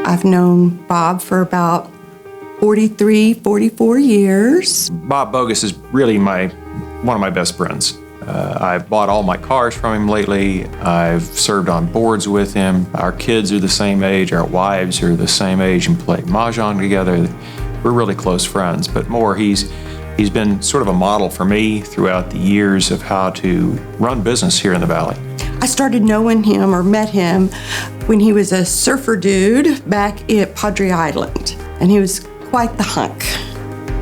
I've known Bob for about 43, 44 years. Bob Boggus is really one of my best friends. I've bought all my cars from him lately. I've served on boards with him. Our kids are the same age. Our wives are the same age and play mahjong together. We're really close friends, but more, he's been sort of a model for me throughout the years of how to run business here in the Valley. I started knowing him or met him when he was a surfer dude back at Padre Island, and he was quite the hunk.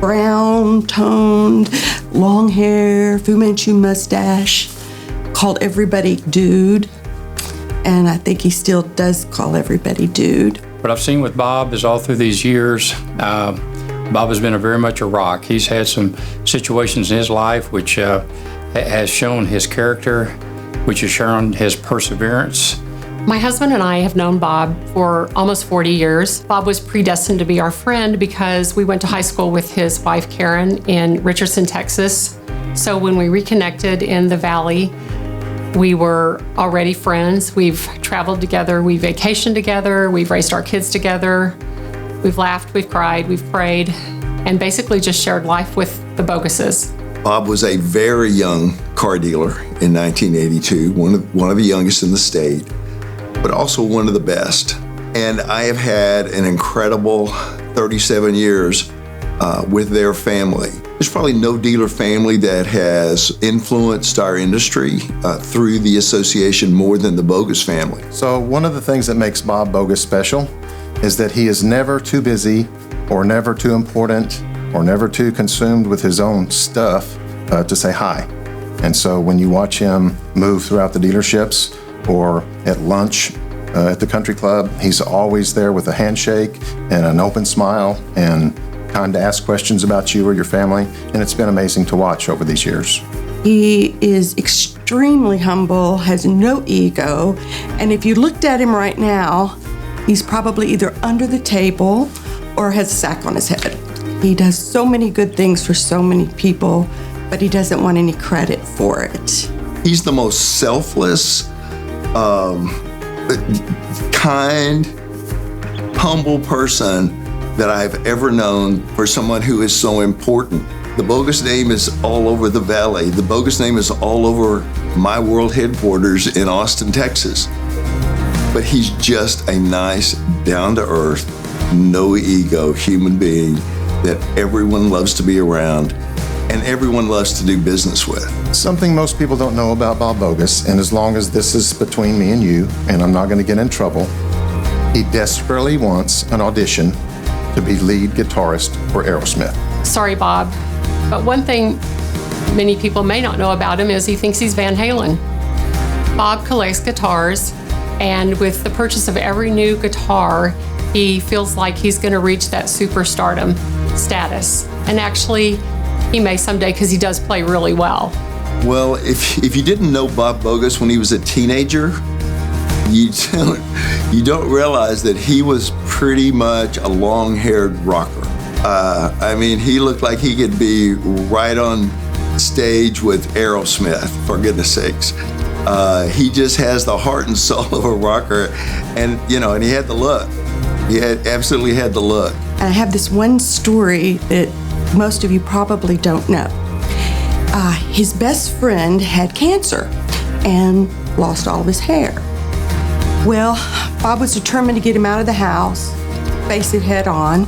Brown, toned, long hair, Fu Manchu mustache, called everybody dude, and I think he still does call everybody dude. What I've seen with Bob is all through these years, Bob has been very much a rock. He's had some situations in his life which has shown his character, which has shown his perseverance. My husband and I have known Bob for almost 40 years. Bob was predestined to be our friend because we went to high school with his wife, Karen, in Richardson, Texas. So when we reconnected in the Valley, we were already friends. We've traveled together, we vacationed together, we've raised our kids together, we've laughed, we've cried, we've prayed, and basically just shared life with the Bogguses. Bob was a very young car dealer in 1982, one of the youngest in the state, but also one of the best. And I have had an incredible 37 years with their family. There's probably no dealer family that has influenced our industry through the association more than the Boggus family. So one of the things that makes Bob Boggus special is that he is never too busy or never too important or never too consumed with his own stuff to say hi. And so when you watch him move throughout the dealerships or at lunch at the country club, he's always there with a handshake and an open smile and time to ask questions about you or your family. And it's been amazing to watch over these years. He is extremely humble, has no ego, and if you looked at him right now, he's probably either under the table or has a sack on his head. He does so many good things for so many people, but he doesn't want any credit for it. He's the most selfless, kind, humble person that I've ever known for someone who is so important. The Boggus name is all over the Valley. The Boggus name is all over my world headquarters in Austin, Texas. But he's just a nice, down-to-earth, no ego human being that everyone loves to be around and everyone loves to do business with. Something most people don't know about Bob Boggus, and as long as this is between me and you, and I'm not going to get in trouble, he desperately wants an audition to be lead guitarist for Aerosmith. Sorry, Bob, but one thing many people may not know about him is he thinks he's Van Halen. Bob collects guitars, and with the purchase of every new guitar, he feels like he's going to reach that superstardom status. And actually, he may someday because he does play really well. Well, if you didn't know Bob Boggus when he was a teenager, you don't realize that he was pretty much a long-haired rocker. I mean, he looked like he could be right on stage with Aerosmith, for goodness sakes. He just has the heart and soul of a rocker, and he had the look. He absolutely had the look. And I have this one story that most of you probably don't know. His best friend had cancer and lost all of his hair. Well, Bob was determined to get him out of the house, face it head on.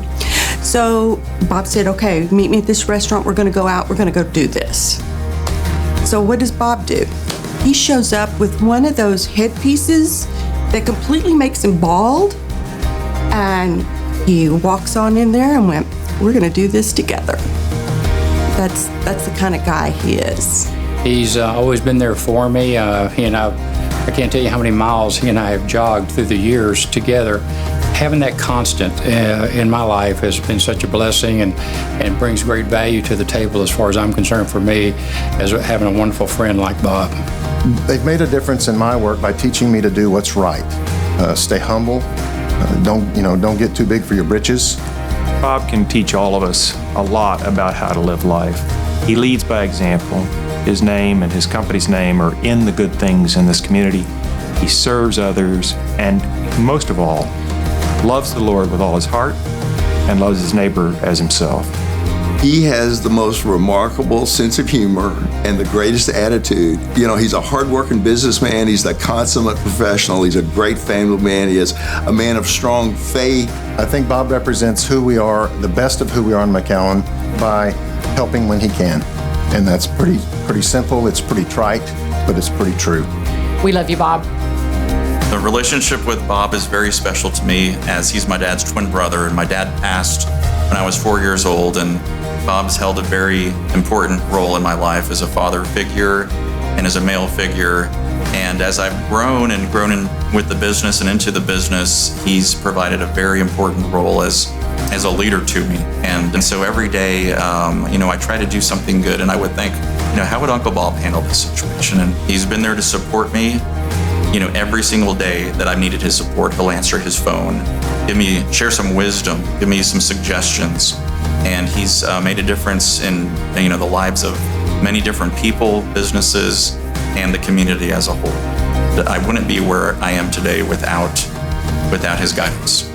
So Bob said, okay, meet me at this restaurant. We're going to go out. We're going to go do this. So what does Bob do? He shows up with one of those headpieces that completely makes him bald. And he walks on in there and went, we're going to do this together. That's the kind of guy he is. He's always been there for me. He and I can't tell you how many miles he and I have jogged through the years together. Having that constant in my life has been such a blessing and brings great value to the table as far as I'm concerned for me, as having a wonderful friend like Bob. They've made a difference in my work by teaching me to do what's right. Stay humble. Don't get too big for your britches. Bob can teach all of us a lot about how to live life. He leads by example. His name and his company's name are in the good things in this community. He serves others, and most of all, loves the Lord with all his heart and loves his neighbor as himself. He has the most remarkable sense of humor and the greatest attitude. You know, he's a hardworking businessman. He's a consummate professional. He's a great family man. He is a man of strong faith. I think Bob represents who we are, the best of who we are in McAllen, by helping when he can. And that's pretty simple. It's pretty trite, but it's pretty true. We love you, Bob. The relationship with Bob is very special to me, as he's my dad's twin brother, and my dad passed when I was 4 years old, and Bob's held a very important role in my life as a father figure and as a male figure. And as I've grown in with the business and into the business, he's provided a very important role as a leader to me. And so every day, I try to do something good, and I would think, how would Uncle Bob handle this situation? And he's been there to support me. Every single day that I've needed his support, he'll answer his phone, share some wisdom, give me some suggestions. And he's made a difference in, the lives of many different people, businesses, and the community as a whole. I wouldn't be where I am today without his guidance.